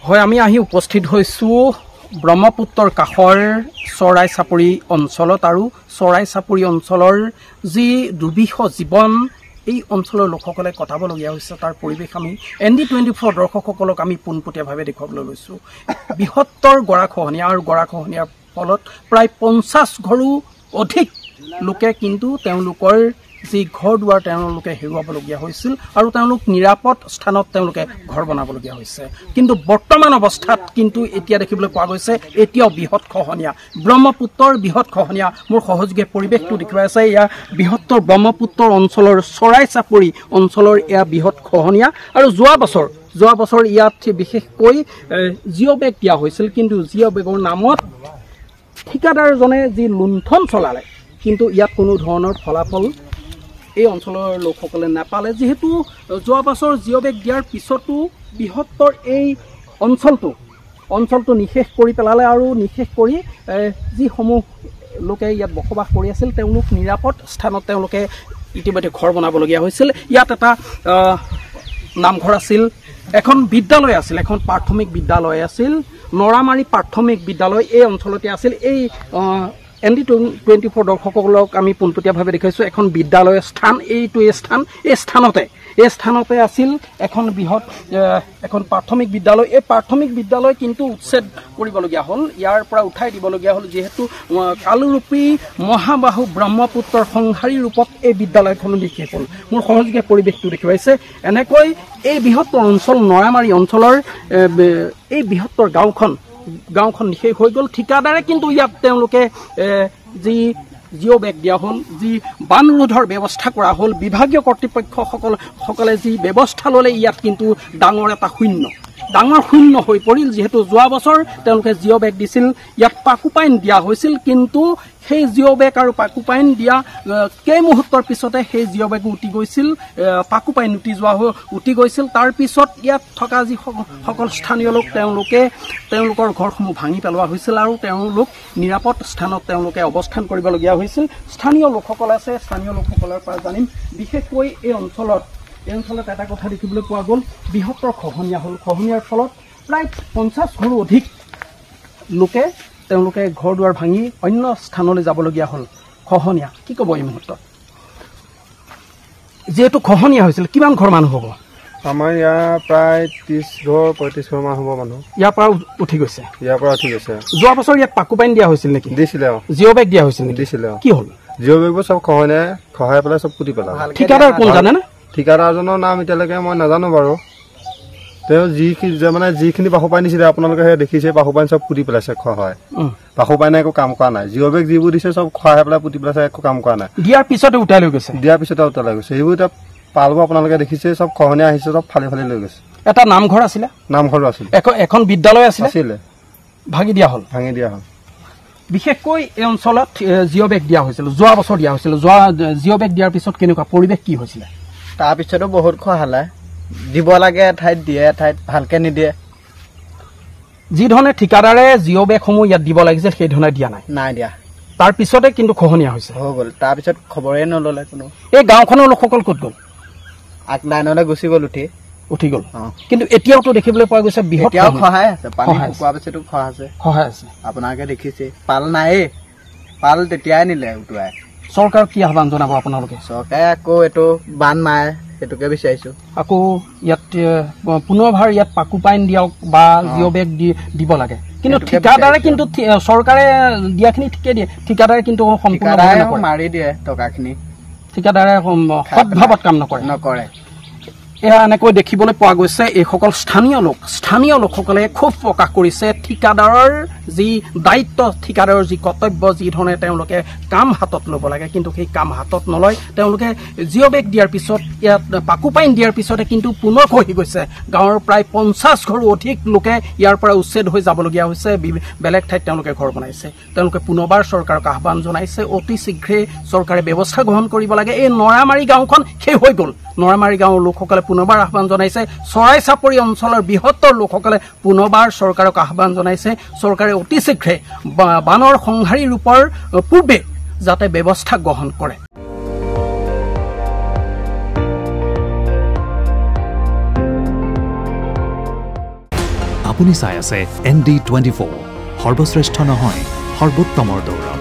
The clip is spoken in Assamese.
হয় আমি আহি উপস্থিত হৈছোঁ ব্ৰহ্মপুত্ৰৰ কাষৰ চৰাই চাপৰি অঞ্চলত আৰু চৰাই চাপৰি অঞ্চলৰ যি দুৰ্বিষ জীৱন এই অঞ্চলৰ লোকসকলে কটাবলগীয়া হৈছে তাৰ পৰিৱেশ আমি ND24 দৰ্শকসকলক আমি পোনপটীয়াভাৱে দেখুৱাবলৈ লৈছোঁ। বৃহত্তৰ গৰাখহনীয়া আৰু গৰাখহনীয়াৰ ফলত প্ৰায় 50 ঘৰো অধিক লোকে কিন্তু তেওঁলোকৰ যি ঘৰ দুৱাৰ তেওঁলোকে হেৰুৱাবলগীয়া হৈছিল আৰু তেওঁলোক নিৰাপদ স্থানত তেওঁলোকে ঘৰ বনাবলগীয়া হৈছে। কিন্তু বৰ্তমান অৱস্থাত কিন্তু এতিয়া দেখিবলৈ পোৱা গৈছে এতিয়াও বৃহৎ খহনীয়া, ব্ৰহ্মপুত্ৰৰ বৃহৎ খহনীয়া। মোৰ সহযোগে পৰিৱেশটো দেখুৱাই আছে এয়া বৃহত্তৰ ব্ৰহ্মপুত্ৰৰ অঞ্চলৰ চৰাই চাপৰি অঞ্চলৰ এয়া বৃহৎ খহনীয়া। আৰু যোৱা বছৰ ইয়াত বিশেষকৈ জিঅ' বেগ দিয়া হৈছিল, কিন্তু জিঅ' বেগৰ নামত ঠিকাদাৰজনে যি লুণ্ঠন চলালে কিন্তু ইয়াত কোনো ধৰণৰ ফলাফল এই অঞ্চলৰ লোকসকলে নাপালে। যিহেতু যোৱা বছৰ জিঅ' বেগ দিয়াৰ পিছতো বৃহত্তৰ এই অঞ্চলটো নিশেষ কৰি পেলালে আৰু নিশেষ কৰি যিসমূহ লোকে ইয়াত বসবাস কৰি আছিল তেওঁলোক নিৰাপদ স্থানত তেওঁলোকে ইতিমধ্যে ঘৰ বনাবলগীয়া হৈছিল। ইয়াত এটা নামঘৰ আছিল, এখন বিদ্যালয় আছিল, এখন প্ৰাথমিক বিদ্যালয় আছিল, নৰামাৰী প্ৰাথমিক বিদ্যালয় এই অঞ্চলতে আছিল। এই ND24 দৰ্শকসকলক আমি পোনপটীয়াভাৱে দেখুৱাইছোঁ এখন বিদ্যালয়ৰ স্থান, এইটো এই স্থানতে আছিল এখন বৃহৎ এখন প্ৰাথমিক বিদ্যালয়। এই প্ৰাথমিক বিদ্যালয় কিন্তু উচ্ছেদ কৰিবলগীয়া হ'ল, ইয়াৰ পৰা উঠাই দিবলগীয়া হ'ল, যিহেতু কালৰূপী মহাবাহু ব্ৰহ্মপুত্ৰৰ সংহাৰী ৰূপত এই বিদ্যালয়খনো নিশেষ হ'ল। মোৰ সহযোগে পৰিৱেশটো দেখুৱাইছে এনেকৈ এই বৃহত্তৰ অঞ্চল নৰামাৰী অঞ্চলৰ এই বৃহত্তৰ গাঁওখন নিশেষ হৈ গ'ল। ঠিকাদাৰে কিন্তু ইয়াত তেওঁলোকে যি জিঅ' বেগ দিয়া হ'ল, যি বানৰোধৰ ব্যৱস্থা কৰা হ'ল, বিভাগীয় কৰ্তৃপক্ষসকলে যি ব্যৱস্থা ল'লে ইয়াত কিন্তু ডাঙৰ শূন্য হৈ পৰিল। যিহেতু যোৱা বছৰ তেওঁলোকে জিঅ' বেগ দিছিল, ইয়াত পাকুপাইন দিয়া হৈছিল, কিন্তু সেই জিঅ' বেগ আৰু পাকুপাইন দিয়া কেইমুহূৰ্তৰ পিছতে সেই জিঅ' বেগো উটি গৈছিল, পাকুপাইন উটি গৈছিল। তাৰপিছত ইয়াত থকা যিসকল স্থানীয় লোক তেওঁলোকৰ ঘৰসমূহ ভাঙি পেলোৱা হৈছিল আৰু তেওঁলোক নিৰাপদ স্থানত তেওঁলোকে অৱস্থান কৰিবলগীয়া হৈছিল। স্থানীয় লোকসকল আছে, স্থানীয় লোকসকলৰ পৰা জানিম বিশেষকৈ এই অঞ্চলত এটা কথা দেখিবলৈ পোৱা গ'ল, বৃহত্তৰ খহনীয়া হ'ল। খহনীয়াৰ ফলত প্ৰায় 50 ঘৰো অধিক লোকে তেওঁলোকে ঘৰ দুৱাৰ ভাঙি অন্য স্থানলৈ যাবলগীয়া হ'ল। খহনীয়া কি ক'ব এই মুহূৰ্তত? যিহেতু খহনীয়া হৈছিল, কিমান ঘৰ মানুহ হ'ব? আমাৰ ইয়াৰ প্ৰায় 30-35 ঘৰ মান হ'ব মানুহ। ইয়াৰ পৰা উঠি গৈছে? যোৱা বছৰ ইয়াত পাকুপাইন দিয়া হৈছিল নেকি? দিছিলে। জিঅ' বেগ দিয়া হৈছিল নেকি? দিছিলে। কি হ'ল? জিঅ' বেগবোৰ চব খহাই পেলাই চব পুতি পেলালে। ঠিকাদাৰ কোন জানেনে? ঠিকাদাৰজনৰ নাম এতিয়ালৈকে মই নাজানো বাৰু। তেওঁ যিখিনি পাশুপাইন দিছিলে আপোনালোকে সেই দেখিছে, পাশুপাইন চব পুতি পেলাইছে খহাই। পাশুপাইনে একো কাম কৰা নাই। জিঅ' বেগ যিবোৰ দিছে চব খহাই পেলাই পুতি পেলাইছে, একো কাম কৰা নাই। দিয়াৰ পিছতে উঠাই লৈ গৈছে? সেইবোৰ এতিয়া পালবোৰ আপোনালোকে দেখিছে, চব খহনীয়া আহিছে, চব ফালি লৈ গৈছে। এটা নামঘৰ আছিলে? নামঘৰো আছিলে। এখন বিদ্যালয় আছিলে? ভাঙি দিয়া হ'ল। বিশেষকৈ এই অঞ্চলত জিঅ' বেগ দিয়া হৈছিল, যোৱা বছৰ দিয়া হৈছিল। জিঅ' বেগ দিয়াৰ পিছত কেনেকুৱা পৰিৱেশ কি হৈছিলে? তাৰপিছতো বহুত খহালে। দিব লাগে এঠাইত দিয়ে, এঠাইত ভালকে নিদিয়ে। যি ধৰণে ঠিকাদাৰে জিঅ' বেগসমূহ ইয়াত দিব লাগিছিল সেই ধৰণে নাই দিয়া। তাৰ পিছতে কিন্তু খহনীয়া হৈছে হৈ গ'ল। তাৰপিছত খবৰে নল'লে কোনো। এই গাঁওখনৰ লোকসকল ক'ত গ'ল? আগলাইনলৈ গুচি গ'ল, উঠি গ'ল। কিন্তু এতিয়াওতো দেখিবলৈ পোৱা গৈছে বৃহৎ খহাই আছে, পানী শুকোৱাৰ পিছতো খহাই আছে। আপোনালোকে দেখিছে পাল নাইয়ে, পাল তেতিয়াই নিলে উটুৱাই। চৰকাৰক কি আহ্বান জনাব আপোনালোকে? চৰকাৰে আকৌ এইটো বান মাৰে, সেইটোকে বিচাৰিছো। আকৌ ইয়াত পুনৰবাৰ ইয়াত পাকুপাইন দিয়ক বা জিঅ' বেগ দিব লাগে। কিন্তু ঠিকাদাৰে কিন্তু চৰকাৰে দিয়াখিনি ঠিকে দিয়ে, ঠিকাদাৰে কিন্তু সম্পূৰ্ণ মাৰি দিয়ে টকাখিনি। ঠিকাদাৰে সৎভাৱত কাম নকৰে। এয়া এনেকৈ দেখিবলৈ পোৱা গৈছে। এইসকল স্থানীয় লোকসকলে ক্ষোভ প্ৰকাশ কৰিছে ঠিকাদাৰৰ যি দায়িত্ব, ঠিকাদাৰৰ যি কৰ্তব্য, যি ধৰণে তেওঁলোকে কাম হাতত ল'ব লাগে কিন্তু সেই কাম হাতত নলয়। তেওঁলোকে জিঅ' বেগ দিয়াৰ পিছত, ইয়াত পাকুপাইন দিয়াৰ পিছতে কিন্তু পুনৰ খহি গৈছে। গাঁৱৰ প্ৰায় 50 ঘৰো অধিক লোকে ইয়াৰ পৰা উচ্ছেদ হৈ যাবলগীয়া হৈছে, বেলেগ ঠাইত তেওঁলোকে ঘৰ বনাইছে। তেওঁলোকে পুনৰবাৰ চৰকাৰক আহ্বান জনাইছে, অতি শীঘ্ৰে চৰকাৰে ব্যৱস্থা গ্ৰহণ কৰিব লাগে। এই নৰামাৰী গাঁওখন শেষ হৈ গ'ল। নৰামাৰী গাঁৱৰ লোকসকলে পুনৰবাৰ আহ্বান জনাইছে। চৰাই চাপৰি অঞ্চলৰ বৃহত্তৰ লোকসকলে পুনৰবাৰ চৰকাৰক আহ্বান জনাইছে, চৰকাৰে অতি শীঘ্ৰে বানৰ সংহাৰী ৰূপৰ পূৰ্বে যাতে ব্যৱস্থা গ্ৰহণ কৰে। আপুনি চাই আছে ND24 সৰ্বশ্ৰেষ্ঠ নহয় সৰ্বোত্তমৰ দৌৰ